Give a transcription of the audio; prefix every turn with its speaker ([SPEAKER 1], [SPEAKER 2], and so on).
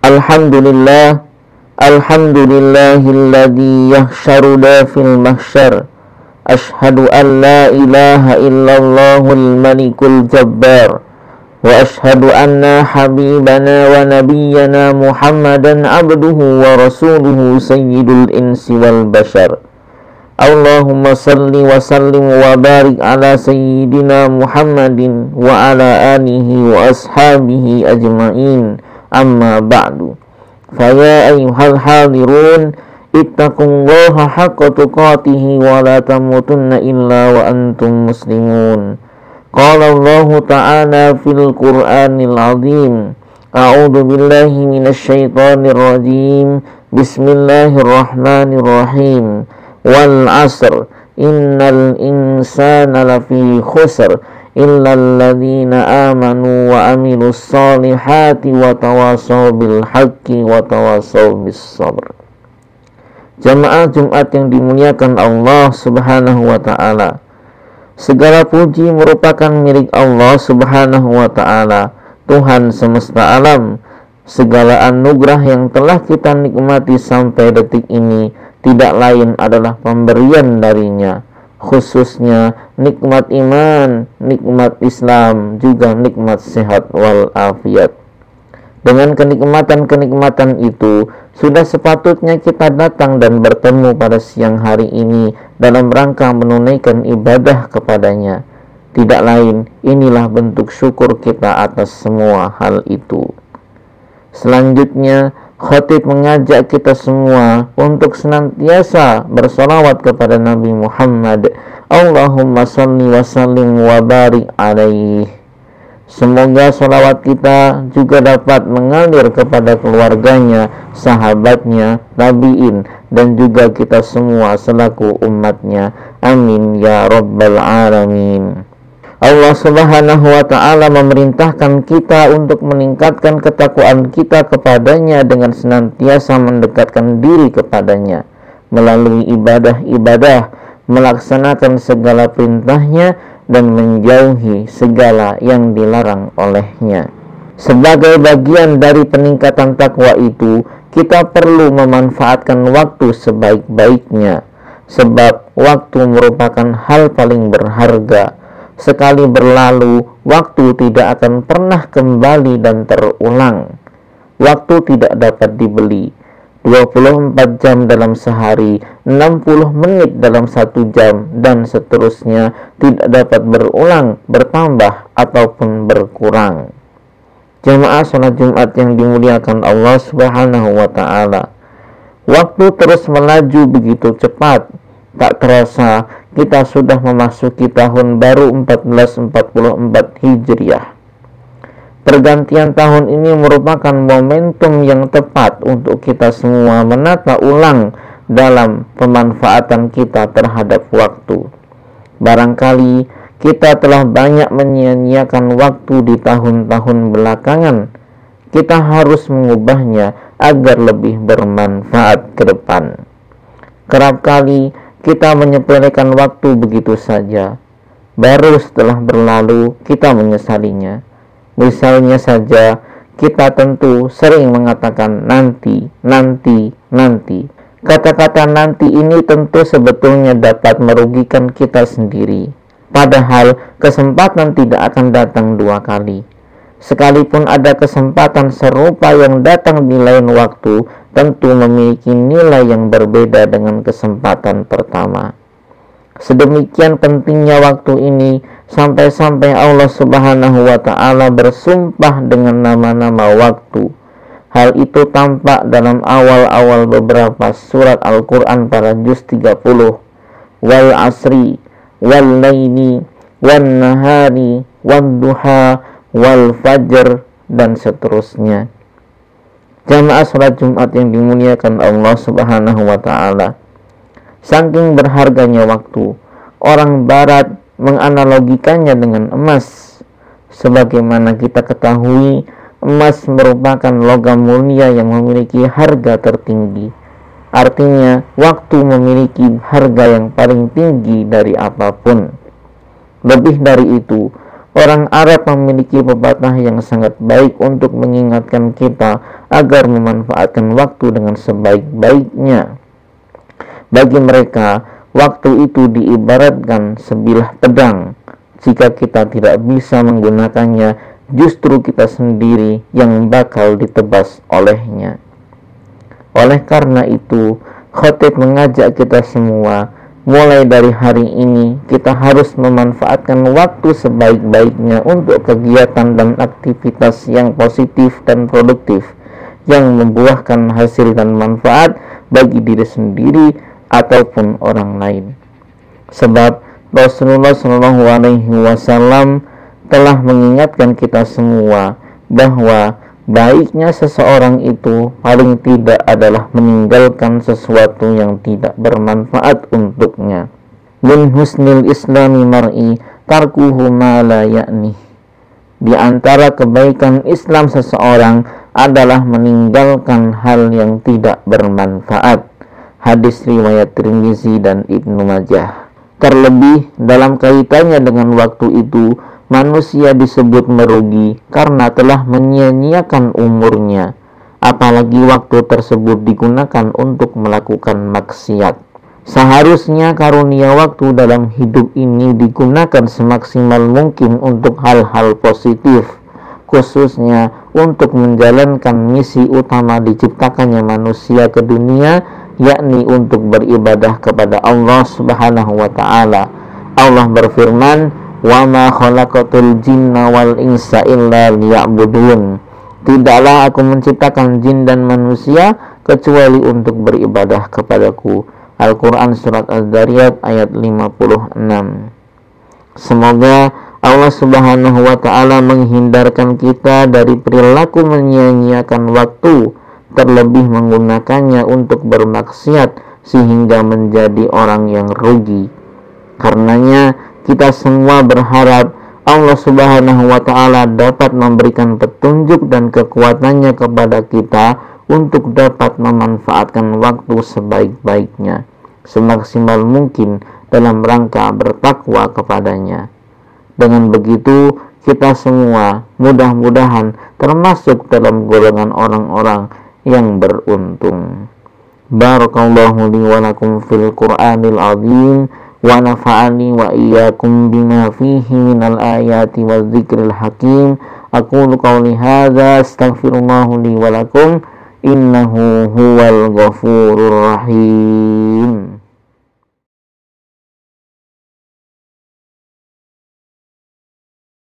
[SPEAKER 1] Alhamdulillah, alhamdulillahilladzi yahsyaruna fil mahsyar. Ashhadu an la ilaha illallahul malikul jabbar. Wa ashhadu anna habibana wa nabiyyana Muhammadan abduhu wa rasuluhu sayyidul insi wal bashar. Allahumma salli wa sallim wa barik ala sayyidina Muhammadin wa ala alihi wa ashabihi ajma'in. Amma ba'du. Faya ayyuhal hadirun, ittaqullaha haqqa tuqatih wa la tamutunna illa wa antum muslimun. Qala Allah ta'ala fil Qur'anil azim. A'udzu billahi minasy syaithanir rajim. Bismillahirrahmanirrahim. Wal 'asr, innal insana lafi khusr illal ladzina amanu wa amilus solihati wa tawasaw bil haqqi wa tawasaw bis sabr. Jamaah Jumat yang dimuliakan Allah Subhanahu wa taala. Segala puji merupakan milik Allah Subhanahu wa taala, Tuhan semesta alam. Segala anugerah yang telah kita nikmati sampai detik ini tidak lain adalah pemberian darinya, khususnya nikmat iman, nikmat Islam, juga nikmat sehat wal afiat. Dengan kenikmatan-kenikmatan itu, sudah sepatutnya kita datang dan bertemu pada siang hari ini dalam rangka menunaikan ibadah kepadanya. Tidak lain, inilah bentuk syukur kita atas semua hal itu. Selanjutnya, khatib mengajak kita semua untuk senantiasa bersolawat kepada Nabi Muhammad. Allahumma salli wa sallim wa barik alaih. Semoga solawat kita juga dapat mengalir kepada keluarganya, sahabatnya, tabi'in, dan juga kita semua selaku umatnya. Amin ya rabbal alamin. Allah Subhanahu wa ta'ala memerintahkan kita untuk meningkatkan ketakwaan kita kepadanya dengan senantiasa mendekatkan diri kepadanya melalui ibadah-ibadah, melaksanakan segala perintahnya dan menjauhi segala yang dilarang olehnya. Sebagai bagian dari peningkatan takwa itu, kita perlu memanfaatkan waktu sebaik-baiknya, sebab waktu merupakan hal paling berharga. Sekali berlalu, waktu tidak akan pernah kembali dan terulang. Waktu tidak dapat dibeli. 24 jam dalam sehari, 60 menit dalam 1 jam, dan seterusnya tidak dapat berulang, bertambah, ataupun berkurang. Jamaah salat Jumat yang dimuliakan Allah Subhanahu wa ta'ala. Waktu terus melaju begitu cepat. Tak terasa kita sudah memasuki tahun baru 1444 Hijriah. Pergantian tahun ini merupakan momentum yang tepat untuk kita semua menata ulang dalam pemanfaatan kita terhadap waktu. Barangkali kita telah banyak menyia-nyiakan waktu di tahun-tahun belakangan. Kita harus mengubahnya agar lebih bermanfaat ke depan. Kerap kali kita menyepelekan waktu begitu saja. Baru setelah berlalu, kita menyesalinya. Misalnya saja, kita tentu sering mengatakan nanti, nanti, nanti. Kata-kata nanti ini tentu sebetulnya dapat merugikan kita sendiri. Padahal, kesempatan tidak akan datang 2 kali. Sekalipun ada kesempatan serupa yang datang di lain waktu, tentu memiliki nilai yang berbeda dengan kesempatan pertama. Sedemikian pentingnya waktu ini, sampai-sampai Allah Subhanahu wa ta'ala bersumpah dengan nama-nama waktu. Hal itu tampak dalam awal-awal beberapa surat Al-Quran pada juz 30. Wal asri, wal laili, wan nahari, wad duha, wal fajr, dan seterusnya. Jamaah salat Jumat yang dimuliakan Allah Subhanahu wa ta'ala. Saking berharganya waktu, orang barat menganalogikannya dengan emas. Sebagaimana kita ketahui, emas merupakan logam mulia yang memiliki harga tertinggi. Artinya, waktu memiliki harga yang paling tinggi dari apapun. Lebih dari itu, Orang Arab memiliki pepatah yang sangat baik untuk mengingatkan kita agar memanfaatkan waktu dengan sebaik-baiknya. Bagi mereka, waktu itu diibaratkan sebilah pedang. Jika kita tidak bisa menggunakannya, justru kita sendiri yang bakal ditebas olehnya. Oleh karena itu, Khatib mengajak kita semua, mulai dari hari ini kita harus memanfaatkan waktu sebaik-baiknya untuk kegiatan dan aktivitas yang positif dan produktif, yang membuahkan hasil dan manfaat bagi diri sendiri ataupun orang lain. Sebab Rasulullah SAW telah mengingatkan kita semua bahwa baiknya seseorang itu paling tidak adalah meninggalkan sesuatu yang tidak bermanfaat untuknya. Min husnil islami mar'i tarkuhu ma la ya'ni. Di antara kebaikan Islam seseorang adalah meninggalkan hal yang tidak bermanfaat. Hadis riwayat Tirmizi dan Ibnu Majah. Terlebih dalam kaitannya dengan waktu itu, manusia disebut merugi karena telah menyia-nyiakan umurnya, apalagi waktu tersebut digunakan untuk melakukan maksiat. Seharusnya karunia waktu dalam hidup ini digunakan semaksimal mungkin untuk hal-hal positif, khususnya untuk menjalankan misi utama diciptakannya manusia ke dunia, yakni untuk beribadah kepada Allah Subhanahu wa ta'ala. Allah berfirman, "Wa ma khalaqatul jinna wal insa illa liya'budun." Tidaklah aku menciptakan jin dan manusia kecuali untuk beribadah kepadaku. Al-Quran Surat Az-Zariyat ayat 56. Semoga Allah Subhanahu wa ta'ala menghindarkan kita dari perilaku menyia-nyiakan waktu, terlebih menggunakannya untuk bermaksiat sehingga menjadi orang yang rugi. Karenanya kita semua berharap Allah Subhanahu wa ta'ala dapat memberikan petunjuk dan kekuatannya kepada kita untuk dapat memanfaatkan waktu sebaik-baiknya, semaksimal mungkin dalam rangka bertakwa kepadanya. Dengan begitu, kita semua mudah-mudahan termasuk dalam golongan orang-orang yang beruntung. Barakallahu li wa lakum fil Qur'anil azim wa nafa'ani wa iyyakum bima fihi minal ayati wa dzikril hakim. Aqulu qawli hadza astaghfirullahu li wa lakum innahu huwal ghafurur rahim.